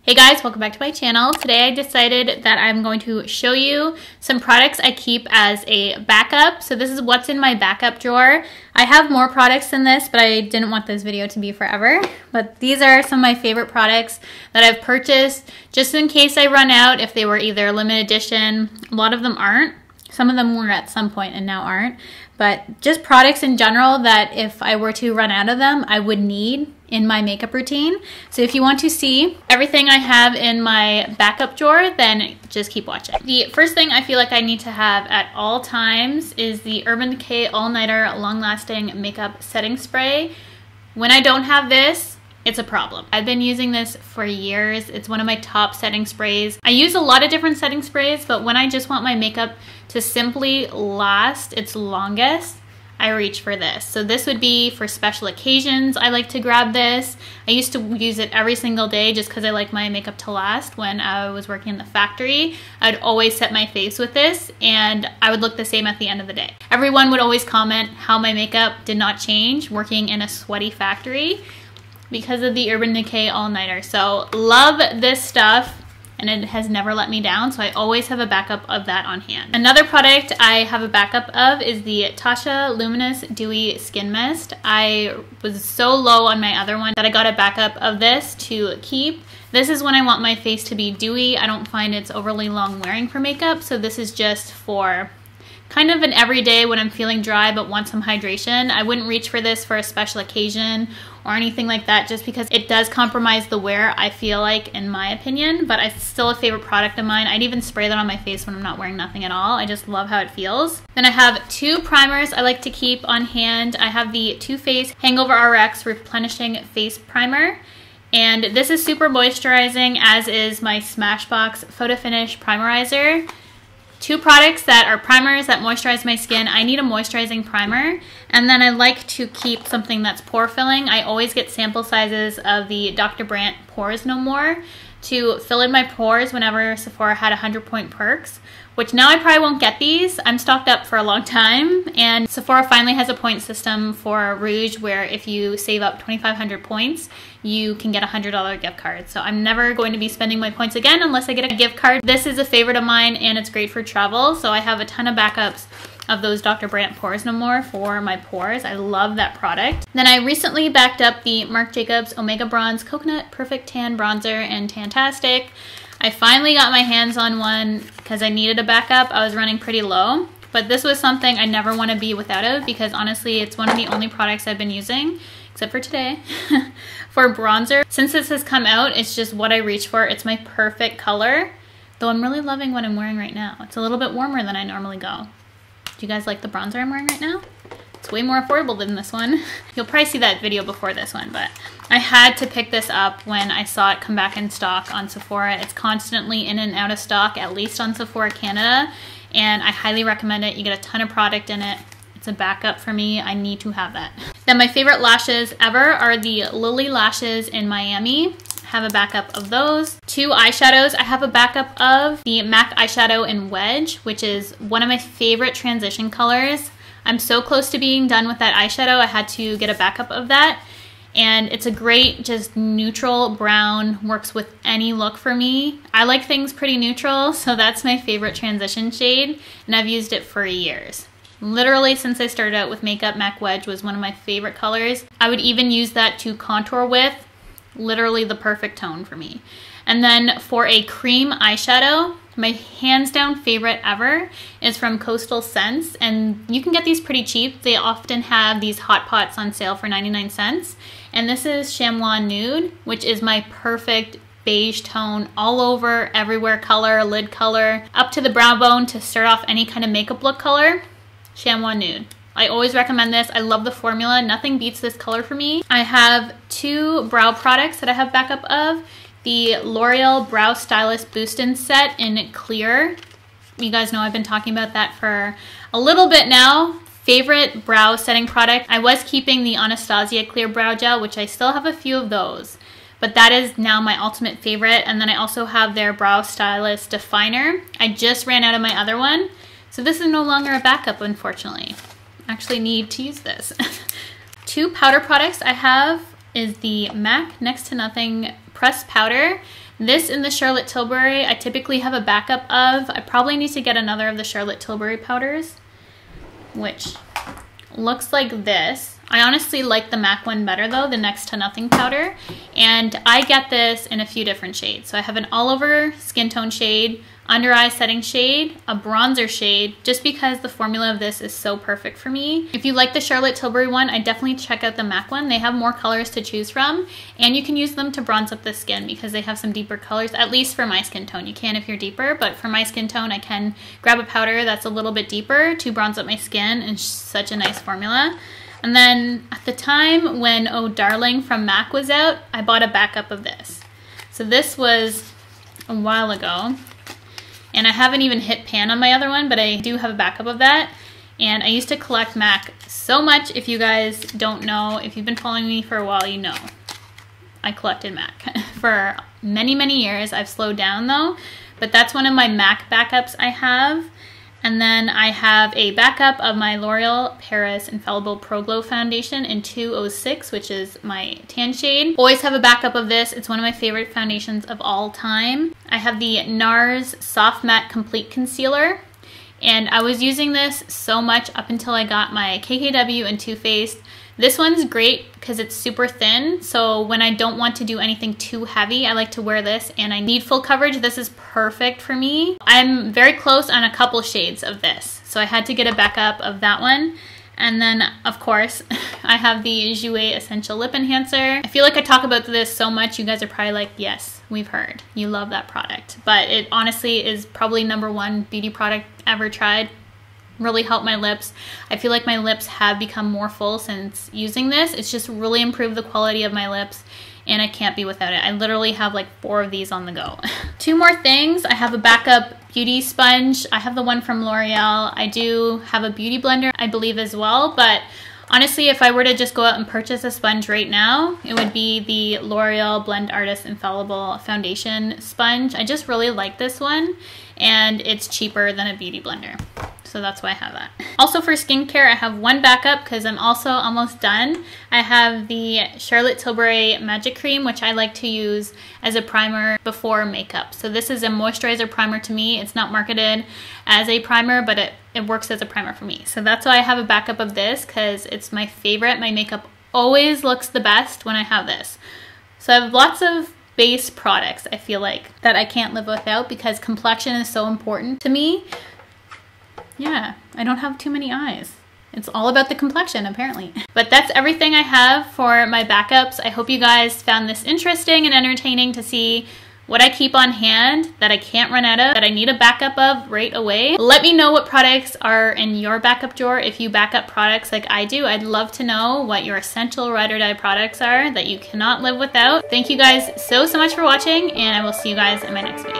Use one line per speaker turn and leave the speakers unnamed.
Hey guys, welcome back to my channel. Today I decided that I'm going to show you some products I keep as a backup. So this is what's in my backup drawer. I have more products than this, but I didn't want this video to be forever. But these are some of my favorite products that I've purchased just in case I run out, if they were either limited edition. A lot of them aren't. Some of them were at some point and now aren't. But just products in general that if I were to run out of them, I would need in my makeup routine. So if you want to see everything I have in my backup drawer, then just keep watching. The first thing I feel like I need to have at all times is the Urban Decay All Nighter Long Lasting Makeup Setting Spray. When I don't have this, it's a problem. I've been using this for years. It's one of my top setting sprays. I use a lot of different setting sprays, but when I just want my makeup to simply last its longest, I reach for this. So this would be for special occasions. I like to grab this. I used to use it every single day just because I like my makeup to last. When I was working in the factory, I'd always set my face with this and I would look the same at the end of the day. Everyone would always comment how my makeup did not change working in a sweaty factory because of the Urban Decay All Nighter. So love this stuff, and it has never let me down, so I always have a backup of that on hand. Another product I have a backup of is the Tatcha Luminous Dewy Skin Mist. I was so low on my other one that I got a backup of this to keep. This is when I want my face to be dewy. I don't find it's overly long wearing for makeup, so this is just for kind of an everyday when I'm feeling dry but want some hydration. I wouldn't reach for this for a special occasion or anything like that just because it does compromise the wear, I feel like, in my opinion, but it's still a favorite product of mine. I'd even spray that on my face when I'm not wearing nothing at all. I just love how it feels. Then I have two primers I like to keep on hand. I have the Too Faced Hangover RX Replenishing Face Primer. And this is super moisturizing, as is my Smashbox Photo Finish Primerizer. Two products that are primers that moisturize my skin. I need a moisturizing primer, and then I like to keep something that's pore filling. I always get sample sizes of the Dr. Brandt Pores No More to fill in my pores whenever Sephora had 100-point perks, which now I probably won't get these. I'm stocked up for a long time, and Sephora finally has a point system for Rouge where if you save up 2,500 points, you can get a $100 gift card. So I'm never going to be spending my points again unless I get a gift card. This is a favorite of mine and it's great for travel. So I have a ton of backups of those Dr. Brandt Pores No More for my pores. I love that product. Then I recently backed up the Marc Jacobs Omega Bronze Coconut Perfect Tan Bronzer and Tantastic. I finally got my hands on one because I needed a backup. I was running pretty low, but this was something I never want to be without of because honestly, it's one of the only products I've been using, except for today, for bronzer. Since this has come out, it's just what I reach for. It's my perfect color, though I'm really loving what I'm wearing right now. It's a little bit warmer than I normally go. Do you guys like the bronzer I'm wearing right now? It's way more affordable than this one. You'll probably see that video before this one, but I had to pick this up when I saw it come back in stock on Sephora. It's constantly in and out of stock, at least on Sephora Canada, and I highly recommend it. You get a ton of product in it. It's a backup for me. I need to have that. Then my favorite lashes ever are the Lily Lashes in Miami. I have a backup of those. Two eyeshadows I have a backup of. The MAC eyeshadow in Wedge, which is one of my favorite transition colors. I'm so close to being done with that eyeshadow. I had to get a backup of that. And it's a great, just neutral brown, works with any look for me. I like things pretty neutral, so that's my favorite transition shade, and I've used it for years. Literally since I started out with makeup, MAC Wedge was one of my favorite colors. I would even use that to contour with, literally the perfect tone for me. And then for a cream eyeshadow, my hands down favorite ever is from Coastal Scents, and you can get these pretty cheap. They often have these hot pots on sale for 99 cents. And this is Chamois Nude, which is my perfect beige tone, all over, everywhere color, lid color, up to the brow bone to start off any kind of makeup look color. Chamois Nude. I always recommend this. I love the formula. Nothing beats this color for me. I have two brow products that I have backup of. The L'Oreal Brow Stylist Boost-In Set in Clear. You guys know I've been talking about that for a little bit now. Favorite brow setting product. I was keeping the Anastasia Clear Brow Gel, which I still have a few of those, but that is now my ultimate favorite. And then I also have their Brow Stylist Definer. I just ran out of my other one, so this is no longer a backup, unfortunately. I actually need to use this. Two powder products I have is the MAC Next to Nothing Pressed Powder. This in the Charlotte Tilbury, I typically have a backup of. I probably need to get another of the Charlotte Tilbury powders, which looks like this. I honestly like the MAC one better though, the Next to Nothing powder. And I get this in a few different shades. So I have an all over skin tone shade, under eye setting shade, a bronzer shade, just because the formula of this is so perfect for me. If you like the Charlotte Tilbury one, I definitely check out the MAC one. They have more colors to choose from, and you can use them to bronze up the skin because they have some deeper colors, at least for my skin tone. You can if you're deeper, but for my skin tone, I can grab a powder that's a little bit deeper to bronze up my skin, and such a nice formula. And then at the time when Oh Darling from MAC was out, I bought a backup of this. So this was a while ago. And I haven't even hit pan on my other one, but I do have a backup of that. And I used to collect MAC so much. If you guys don't know, if you've been following me for a while, you know I collected MAC for many, many years. I've slowed down though, but that's one of my MAC backups I have. And then I have a backup of my L'Oreal Paris Infallible Pro Glow Foundation in 206, which is my tan shade. Always have a backup of this. It's one of my favorite foundations of all time. I have the NARS Soft Matte Complete Concealer. And I was using this so much up until I got my KKW and Too Faced. This one's great because it's super thin, so when I don't want to do anything too heavy, I like to wear this, and I need full coverage. This is perfect for me. I'm very close on a couple shades of this, so I had to get a backup of that one. And then, of course, I have the Jouer Essential Lip Enhancer. I feel like I talk about this so much, you guys are probably like, yes, we've heard. You love that product. But it honestly is probably #1 beauty product ever tried. Really helped my lips. I feel like my lips have become more full since using this. It's just really improved the quality of my lips, and I can't be without it. I literally have like 4 of these on the go. 2 more things. I have a backup beauty sponge. I have the one from L'Oreal. I do have a beauty blender, I believe, as well, but honestly, if I were to just go out and purchase a sponge right now, it would be the L'Oreal Blend Artist Infallible Foundation Sponge. I just really like this one, and it's cheaper than a beauty blender. So that's why I have that. Also for skincare, I have one backup because I'm also almost done. I have the Charlotte Tilbury Magic Cream, which I like to use as a primer before makeup. So this is a moisturizer primer to me. It's not marketed as a primer, but it works as a primer for me. So that's why I have a backup of this, because it's my favorite. My makeup always looks the best when I have this. So I have lots of base products, I feel like, that I can't live without because complexion is so important to me. Yeah, I don't have too many eyes. It's all about the complexion, apparently. But that's everything I have for my backups. I hope you guys found this interesting and entertaining to see what I keep on hand that I can't run out of, that I need a backup of right away. Let me know what products are in your backup drawer if you back up products like I do. I'd love to know what your essential ride or die products are that you cannot live without. Thank you guys so much for watching, and I will see you guys in my next video.